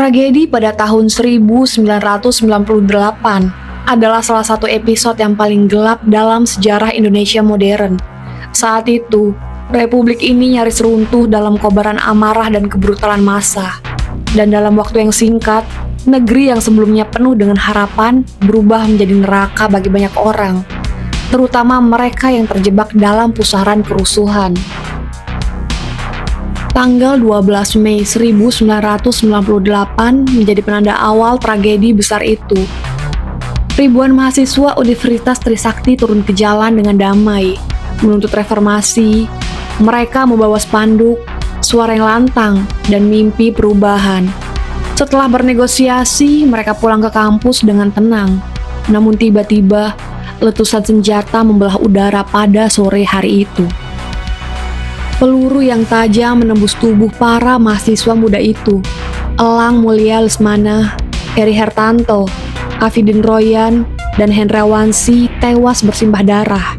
Tragedi pada tahun 1998 adalah salah satu episode yang paling gelap dalam sejarah Indonesia modern. Saat itu, Republik ini nyaris runtuh dalam kobaran amarah dan kebrutalan massa. Dan dalam waktu yang singkat, negeri yang sebelumnya penuh dengan harapan berubah menjadi neraka bagi banyak orang, terutama mereka yang terjebak dalam pusaran kerusuhan. Tanggal 12 Mei 1998 menjadi penanda awal tragedi besar itu. Ribuan mahasiswa Universitas Trisakti turun ke jalan dengan damai, menuntut reformasi. Mereka membawa spanduk, suara yang lantang, dan mimpi perubahan. Setelah bernegosiasi, mereka pulang ke kampus dengan tenang. Namun tiba-tiba, letusan senjata membelah udara pada sore hari itu. Peluru yang tajam menembus tubuh para mahasiswa muda itu. Elang Mulia Lesmana, Eri Hertanto, Afidin Royan, dan Hendrawansi tewas bersimbah darah.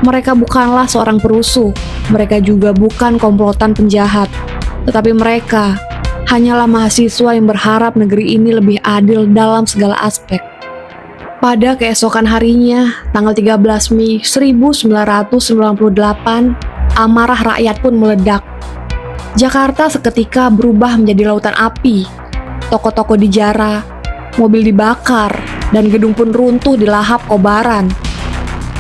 Mereka bukanlah seorang perusuh, mereka juga bukan komplotan penjahat, tetapi mereka hanyalah mahasiswa yang berharap negeri ini lebih adil dalam segala aspek. Pada keesokan harinya, tanggal 13 Mei 1998, amarah rakyat pun meledak. Jakarta seketika berubah menjadi lautan api. Toko-toko dijara, mobil dibakar, dan gedung pun runtuh di lahap kobaran.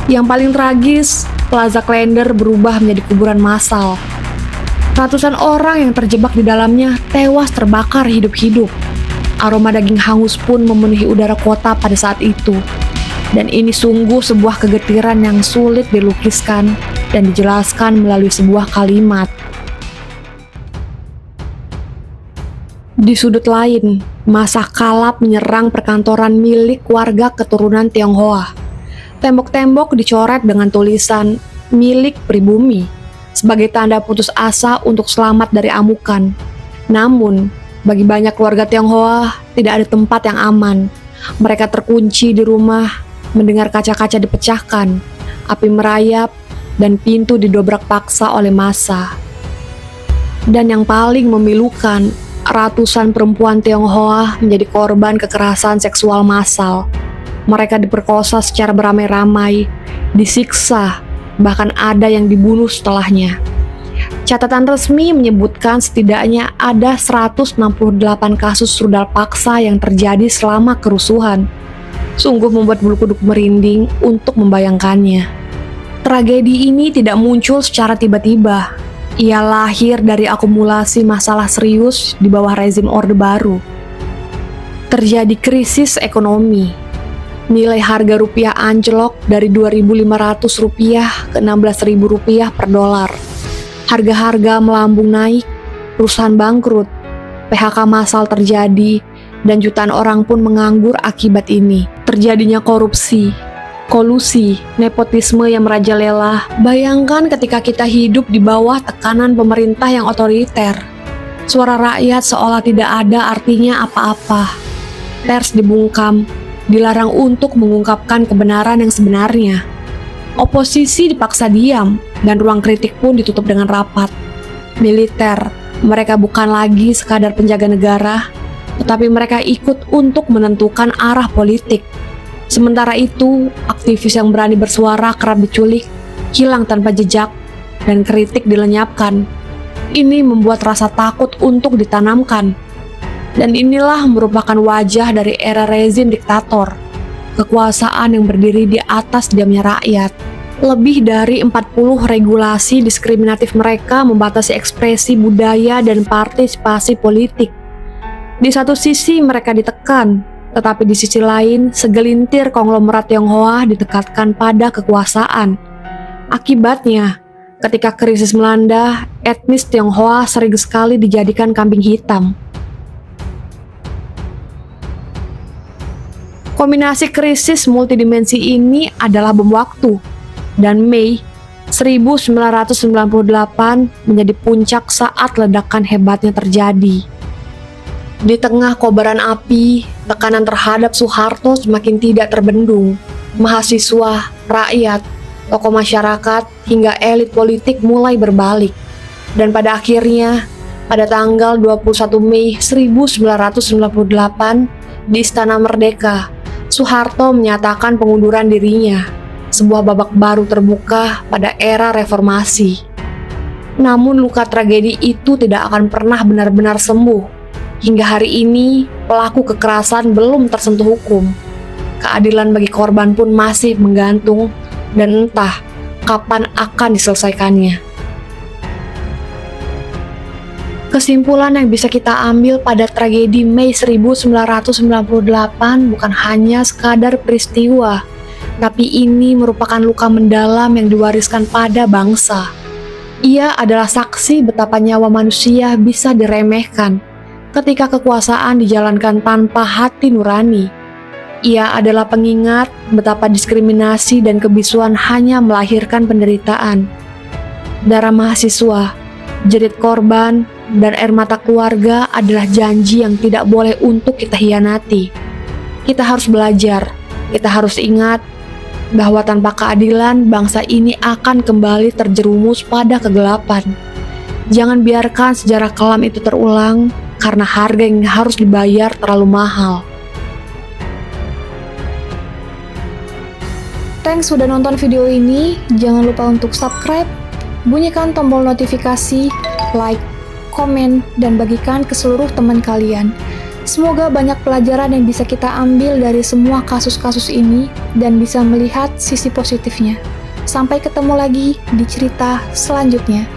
Yang paling tragis, Plaza Klender berubah menjadi kuburan massal. Ratusan orang yang terjebak di dalamnya tewas terbakar hidup-hidup. Aroma daging hangus pun memenuhi udara kota pada saat itu. Dan ini sungguh sebuah kegetiran yang sulit dilukiskan dan dijelaskan melalui sebuah kalimat. Di sudut lain, massa kalap menyerang perkantoran milik warga keturunan Tionghoa. Tembok-tembok dicoret dengan tulisan milik pribumi sebagai tanda putus asa untuk selamat dari amukan. Namun, bagi banyak keluarga Tionghoa, tidak ada tempat yang aman. Mereka terkunci di rumah, mendengar kaca-kaca dipecahkan, api merayap, dan pintu didobrak paksa oleh massa. Dan yang paling memilukan, ratusan perempuan Tionghoa menjadi korban kekerasan seksual massal. Mereka diperkosa secara beramai-ramai, disiksa, bahkan ada yang dibunuh setelahnya. Catatan resmi menyebutkan setidaknya ada 168 kasus rudal paksa yang terjadi selama kerusuhan. Sungguh membuat bulu kuduk merinding untuk membayangkannya. Tragedi ini tidak muncul secara tiba-tiba. Ia lahir dari akumulasi masalah serius di bawah rezim Orde Baru. Terjadi krisis ekonomi. Nilai harga rupiah anjlok dari Rp2.500 ke Rp16.000 per dolar. Harga-harga melambung naik, perusahaan bangkrut, PHK massal terjadi, dan jutaan orang pun menganggur akibat ini. Terjadinya korupsi, kolusi, nepotisme yang merajalela. Bayangkan ketika kita hidup di bawah tekanan pemerintah yang otoriter. Suara rakyat seolah tidak ada artinya apa-apa. Pers dibungkam, dilarang untuk mengungkapkan kebenaran yang sebenarnya. Oposisi dipaksa diam, dan ruang kritik pun ditutup dengan rapat. Militer, mereka bukan lagi sekadar penjaga negara, tetapi mereka ikut untuk menentukan arah politik. Sementara itu, aktivis yang berani bersuara kerap diculik, hilang tanpa jejak, dan kritik dilenyapkan. Ini membuat rasa takut untuk ditanamkan. Dan inilah merupakan wajah dari era rezim diktator. Kekuasaan yang berdiri di atas diamnya rakyat. Lebih dari 40 regulasi diskriminatif mereka membatasi ekspresi budaya dan partisipasi politik. Di satu sisi mereka ditekan, tetapi di sisi lain segelintir konglomerat Tionghoa ditekatkan pada kekuasaan. Akibatnya, ketika krisis melanda, etnis Tionghoa sering sekali dijadikan kambing hitam. Kombinasi krisis multidimensi ini adalah bom waktu, dan Mei 1998 menjadi puncak saat ledakan hebatnya terjadi. Di tengah kobaran api, tekanan terhadap Soeharto semakin tidak terbendung. Mahasiswa, rakyat, tokoh masyarakat, hingga elit politik mulai berbalik. Dan pada akhirnya, Pada tanggal 21 Mei 1998 di Istana Merdeka, Soeharto menyatakan pengunduran dirinya, sebuah babak baru terbuka pada era reformasi. Namun luka tragedi itu tidak akan pernah benar-benar sembuh. Hingga hari ini, pelaku kekerasan belum tersentuh hukum. Keadilan bagi korban pun masih menggantung dan entah kapan akan diselesaikannya. Kesimpulan yang bisa kita ambil pada tragedi Mei 1998 bukan hanya sekadar peristiwa, tapi ini merupakan luka mendalam yang diwariskan pada bangsa. Ia adalah saksi betapa nyawa manusia bisa diremehkan ketika kekuasaan dijalankan tanpa hati nurani. Ia adalah pengingat betapa diskriminasi dan kebisuan hanya melahirkan penderitaan. Darah mahasiswa, jerit korban, dan air mata keluarga adalah janji yang tidak boleh untuk kita hianati. Kita harus belajar, kita harus ingat bahwa tanpa keadilan bangsa ini akan kembali terjerumus pada kegelapan. Jangan biarkan sejarah kelam itu terulang karena harga yang harus dibayar terlalu mahal. Thanks sudah nonton video ini. Jangan lupa untuk subscribe, bunyikan tombol notifikasi, like, komen, dan bagikan ke seluruh teman kalian. Semoga banyak pelajaran yang bisa kita ambil dari semua kasus-kasus ini dan bisa melihat sisi positifnya. Sampai ketemu lagi di cerita selanjutnya.